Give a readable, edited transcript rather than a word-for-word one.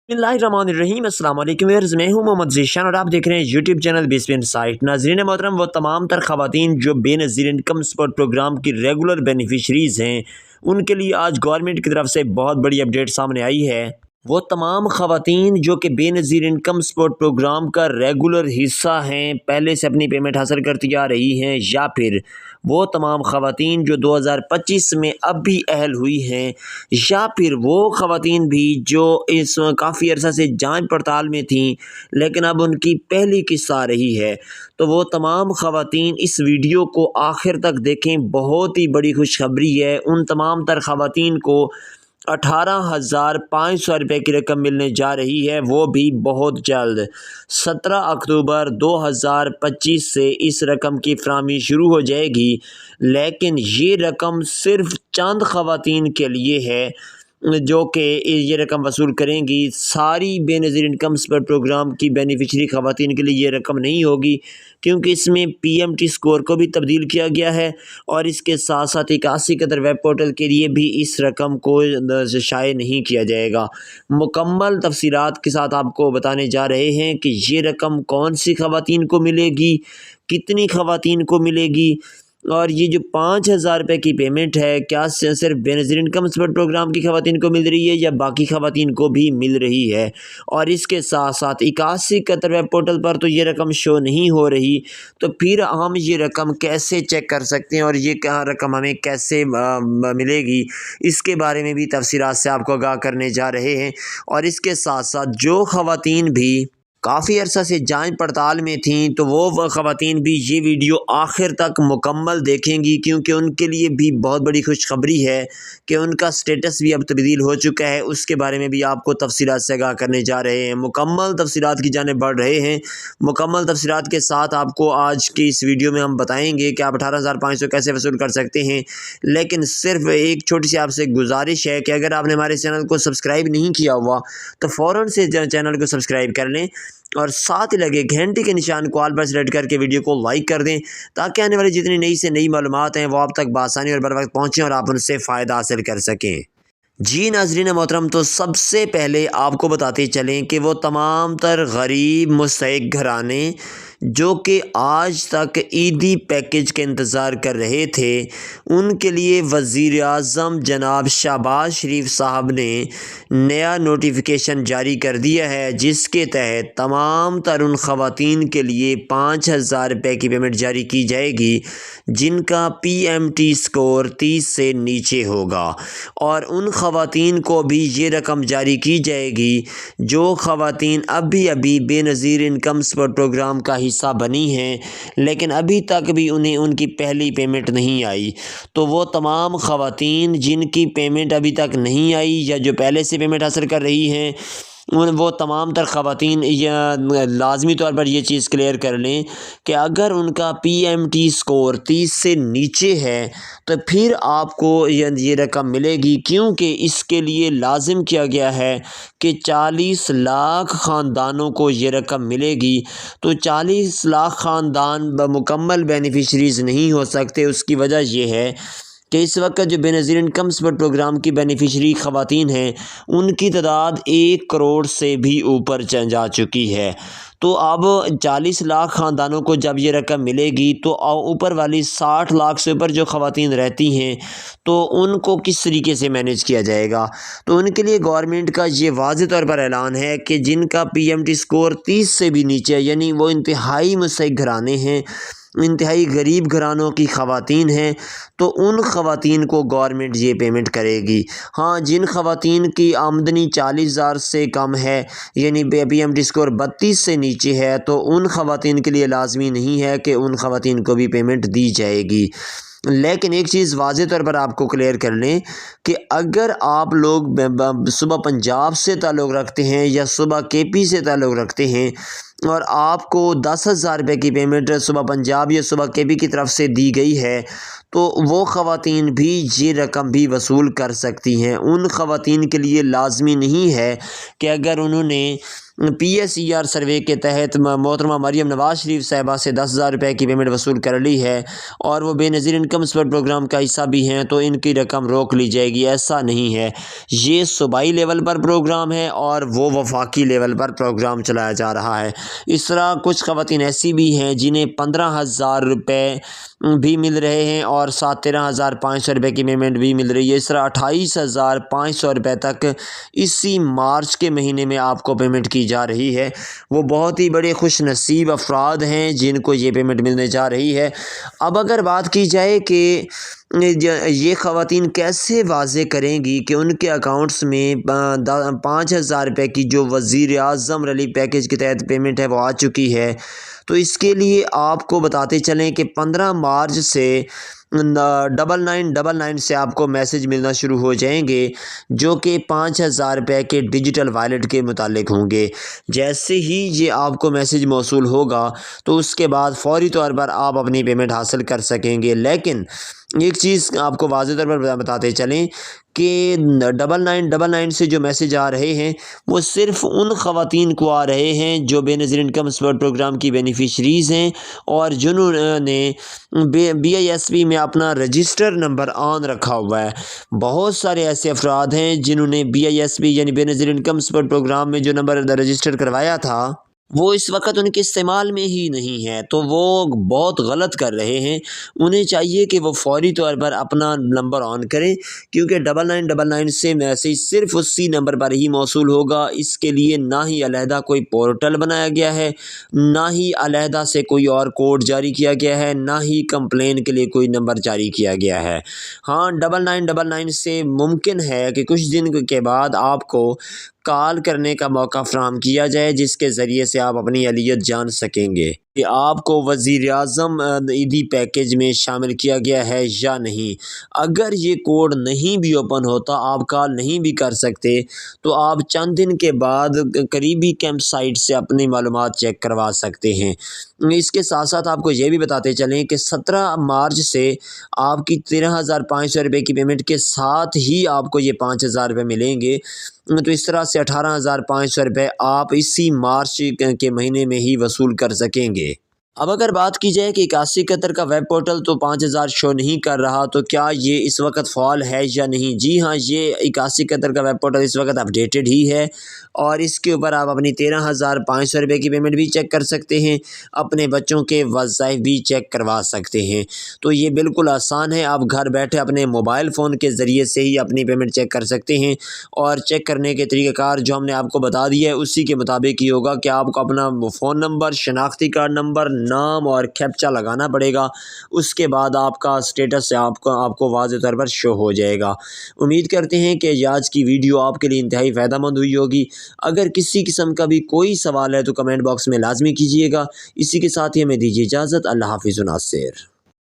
बिस्मिल्लाहिर्रहमानिर्रहीम। अस्सलाम वालेकुम व्यूअर्स, मैं हूं मोहम्मद ज़ीशान और आप देख रहे हैं यूट्यूब चैनल बिस्मिल साइट। नाज़रीन मोहतरम, वो तमाम तर ख़वातीन जो बेनज़ीर इनकम सपोर्ट प्रोग्राम की रेगुलर बेनिफिशरीज़ हैं, उनके लिए आज गवर्नमेंट की तरफ से बहुत बड़ी अपडेट सामने आई है। वो तमाम ख़वातीन जो कि बेनज़ीर इनकम सपोर्ट प्रोग्राम का रेगुलर हिस्सा हैं, पहले से अपनी पेमेंट हासिल करती आ रही हैं, या फिर वो तमाम ख़वातीन जो 2025 में अब भी अहल हुई हैं, या फिर वो ख़वातीन भी जो इस काफ़ी अरसा से जांच पड़ताल में थीं लेकिन अब उनकी पहली किस्त आ रही है, तो वो तमाम ख़वातीन इस वीडियो को आखिर तक देखें। बहुत ही बड़ी खुशखबरी है। उन तमाम तर ख़वातीन को 18,500 रुपये की रकम मिलने जा रही है, वो भी बहुत जल्द। 17 अक्टूबर 2025 से इस रकम की फराहमी शुरू हो जाएगी, लेकिन ये रकम सिर्फ़ चंद ख़वातीन के लिए है जो कि ये रकम वसूल करेंगी। सारी बेनज़ीर इनकम सपोर्ट प्रोग्राम की बेनिफिशरी ख़वातीन के लिए ये रकम नहीं होगी, क्योंकि इसमें पीएमटी स्कोर को भी तब्दील किया गया है और इसके साथ साथ 81 कदर वेब पोर्टल के लिए भी इस रकम को शाये नहीं किया जाएगा। मुकम्मल तफसीलात के साथ आपको बताने जा रहे हैं कि ये रकम कौन सी ख़वातीन को मिलेगी, कितनी ख़वातीन को मिलेगी, और ये जो 5,000 रुपये की पेमेंट है, क्या सिर्फ बेनज़ीर इनकम सपोर्ट प्रोग्राम की ख़वातीन को मिल रही है या बाकी ख़वातीन को भी मिल रही है। और इसके साथ साथ 81 कतर वेब पोर्टल पर तो ये रकम शो नहीं हो रही, तो फिर हम ये रकम कैसे चेक कर सकते हैं और ये क्या रकम हमें कैसे मिलेगी, इसके बारे में भी तफसीलात से आपको आगाह करने जा रहे हैं। और इसके साथ साथ जो ख़वातीन भी काफ़ी अरसा से जांच पड़ताल में थीं, तो वो ख़वातीन भी ये वीडियो आखिर तक मुकम्मल देखेंगी, क्योंकि उनके लिए भी बहुत बड़ी खुशखबरी है कि उनका स्टेटस भी अब तब्दील हो चुका है। उसके बारे में भी आपको तफसीलात से आगाह करने जा रहे हैं। मुकम्मल तफसीलात की जानिब बढ़ रहे हैं। मुकम्मल तफसीलात के साथ आपको आज की इस वीडियो में हम बताएँगे कि आप 18,500 कैसे वसूल कर सकते हैं। लेकिन सिर्फ एक छोटी सी आपसे गुजारिश है कि अगर आपने हमारे चैनल को सब्सक्राइब नहीं किया हुआ तो फ़ौरन से चैनल को सब्सक्राइब कर लें और साथ ही लगे घंटी के निशान को ऑल पर सेलेक्ट करके वीडियो को लाइक कर दें, ताकि आने वाली जितनी नई से नई मालूमात हैं वो आप तक बआसानी और बर वक्त पहुँचें और आप उनसे फ़ायदा हासिल कर सकें। जी नाज़रीन मोहतरम, तो सबसे पहले आपको बताते चलें कि वो तमाम तर गरीब मुस्तहिक घराने जो कि आज तक ईदी पैकेज के इंतज़ार कर रहे थे, उनके लिए वज़ीर आज़म जनाब शहबाज शरीफ साहब ने नया नोटिफिकेशन जारी कर दिया है, जिसके तहत तमाम तर उन ख़वातीन के लिए 5,000 रुपये की पेमेंट जारी की जाएगी जिनका पीएमटी स्कोर 30 से नीचे होगा। और उन ख़वातीन को भी ये रकम जारी की जाएगी जो ख़वातीन अभी बेनज़ीर इनकम सपोर्ट प्रोग्राम का हिस्सा बनी हैं, लेकिन अभी तक भी उन्हें उनकी पहली पेमेंट नहीं आई। तो वो तमाम ख़वातीन जिनकी पेमेंट अभी तक नहीं आई या जो पहले से पेमेंट हासिल कर रही हैं, वो तमाम तर ख़वातीन लाजमी तौर पर ये चीज़ क्लियर कर लें कि अगर उनका पीएमटी स्कोर 30 से नीचे है तो फिर आपको ये रकम मिलेगी, क्योंकि इसके लिए लाजिम किया गया है कि 40 लाख ख़ानदानों को ये रकम मिलेगी। तो 40 लाख ख़ानदान मुकम्मल बेनिफिशरीज़ नहीं हो सकते। उसकी वजह यह है कि इस वक्त जो बेनज़ीर इनकम सपोर्ट प्रोग्राम की बेनिफिशरी ख़वातीन हैं, उनकी तादाद 1 करोड़ से भी ऊपर जा चुकी है। तो अब 40 लाख ख़ानदानों को जब ये रकम मिलेगी तो ऊपर वाली 60 लाख से ऊपर जो ख़वातीन रहती हैं, तो उनको किस तरीके से मैनेज किया जाएगा। तो उनके लिए गवर्नमेंट का ये वाज़ेह तौर पर ऐलान है कि जिनका पीएमटी स्कोर 30 से भी नीचे है, यानी वो इंतहाई मुस्तहिक घराने हैं, इंतहाई गरीब घरानों की ख़वातीन हैं, तो उन ख़वातीन को गवर्नमेंट ये पेमेंट करेगी। हाँ, जिन ख़वातीन की आमदनी 40,000 से कम है, यानी पीएमटी स्कोर 32 से नीचे है, तो उन ख़वातीन के लिए लाजमी नहीं है कि उन ख़वातीन को भी पेमेंट दी जाएगी। लेकिन एक चीज़ वाज़ेह तौर पर आपको क्लियर कर लें कि अगर आप लोग सुबह पंजाब से ताल्लुक़ रखते हैं या सुबह केपी से ताल्लुक़ रखते हैं और आपको 10,000 रुपये की पेमेंट सुबह पंजाब या सुबह केपी की तरफ से दी गई है, तो वो ख़वातीन भी ये रकम भी वसूल कर सकती हैं। उन ख़वातीन के लिए लाजमी नहीं है कि अगर उन्होंने PSER سروے کے تحت محترمہ مریم نواز شریف صاحبہ سے 10,000 روپے کی پیمنٹ وصول کر لی ہے اور وہ بے نظیر انکم سپورٹ پروگرام کا حصہ بھی ہیں، تو ان کی رقم روک لی جائے گی۔ ایسا نہیں ہے، یہ صوبائی لیول پر پروگرام ہے اور وہ وفاقی لیول پر پروگرام چلایا جا رہا ہے۔ اس طرح کچھ خواتین ایسی بھی ہیں جنہیں 15,000 روپے بھی مل رہے ہیں اور ساتھ 13,500 روپے کی پیمنٹ بھی مل رہی ہے۔ اس طرح 28,500 روپے تک اسی مارچ کے مہینے میں آپ کو پیمنٹ کی جا رہی ہے۔ وہ بہت ہی بڑے خوش نصیب افراد ہیں جن کو یہ پیمنٹ ملنے جا رہی ہے۔ اب اگر بات کی جائے کہ یہ خواتین کیسے واضح کریں گی کہ ان کے اکاؤنٹس میں 5,000 روپے کی جو وزیر اعظم ریلیف پیکیج کے تحت پیمنٹ ہے وہ آ چکی ہے، تو اس کے لیے آپ کو بتاتے چلیں کہ 15 مارچ سے 9999 سے آپ کو میسج ملنا شروع ہو جائیں گے جو کہ 5,000 روپے کے ڈیجیٹل وائلٹ کے متعلق ہوں گے۔ جیسے ہی یہ آپ کو میسج موصول ہوگا تو اس کے بعد فوری طور پر آپ اپنی پیمنٹ حاصل کر سکیں گے۔ لیکن ایک چیز آپ کو واضح طور پر بتاتے چلیں کہ 9999 سے جو میسج آ رہے ہیں وہ صرف ان خواتین کو آ رہے ہیں جو بے نظیر انکم سپورٹ پروگرام کی بینیفیشریز ہیں اور جنہوں نے BISP میں اپنا رجسٹر نمبر آن رکھا ہوا ہے۔ بہت سارے ایسے افراد ہیں جنہوں نے BISP یعنی بے نظیر انکم سپورٹ پروگرام میں جو نمبر رجسٹر کروایا تھا وہ اس وقت ان کے استعمال میں ہی نہیں ہے، تو وہ بہت غلط کر رہے ہیں۔ انہیں چاہیے کہ وہ فوری طور پر اپنا نمبر آن کریں، کیونکہ 9999 سے میسیج صرف اسی نمبر پر ہی موصول ہوگا۔ اس کے لیے نہ ہی علیحدہ کوئی پورٹل بنایا گیا ہے، نہ ہی علیحدہ سے کوئی اور کوڈ جاری کیا گیا ہے، نہ ہی کمپلین کے لیے کوئی نمبر جاری کیا گیا ہے۔ ہاں، 9999 سے ممکن ہے کہ کچھ دن کے بعد آپ کو کال کرنے کا موقع فراہم کیا جائے جس کے ذریعے سے آپ اپنی اہلیت جان سکیں گے کہ آپ کو وزیر اعظم عیدی پیکیج میں شامل کیا گیا ہے یا نہیں۔ اگر یہ کوڈ نہیں بھی اوپن ہوتا، آپ کال نہیں بھی کر سکتے، تو آپ چند دن کے بعد قریبی کیمپ سائٹ سے اپنی معلومات چیک کروا سکتے ہیں۔ اس کے ساتھ ساتھ آپ کو یہ بھی بتاتے چلیں کہ 17 مارچ سے آپ کی 13,500 روپے کی پیمنٹ کے ساتھ ہی آپ کو یہ 5,000 روپے ملیں گے، تو اس طرح سے 18,500 روپے آپ اسی مارچ کے مہینے میں ہی وصول کر سکیں گے۔ اب اگر بات کی جائے کہ 8171 کا ویب پورٹل تو 5,000 شو نہیں کر رہا، تو کیا یہ اس وقت فعال ہے یا نہیں؟ جی ہاں، یہ 8171 کا ویب پورٹل اس وقت اپڈیٹڈ ہی ہے اور اس کے اوپر آپ اپنی 13,500 روپے کی پیمنٹ بھی چیک کر سکتے ہیں، اپنے بچوں کے وظائف بھی چیک کروا سکتے ہیں۔ تو یہ بالکل آسان ہے، آپ گھر بیٹھے اپنے موبائل فون کے ذریعے سے ہی اپنی پیمنٹ چیک کر سکتے ہیں، اور چیک کرنے کے طریقہ کار جو ہم نے آپ کو بتا دیا ہے اسی کے مطابق ہی ہوگا کہ آپ کو اپنا فون نمبر، شناختی کارڈ نمبر، نام اور کیپچا لگانا پڑے گا۔ اس کے بعد آپ کا اسٹیٹس آپ کو واضح طور پر شو ہو جائے گا۔ امید کرتے ہیں کہ آج کی ویڈیو آپ کے لیے انتہائی فائدہ مند ہوئی ہوگی۔ اگر کسی قسم کا بھی کوئی سوال ہے تو کمنٹ باکس میں لازمی کیجیے گا۔ اسی کے ساتھ ہی ہمیں دیجیے اجازت۔ اللہ حافظ و ناصر۔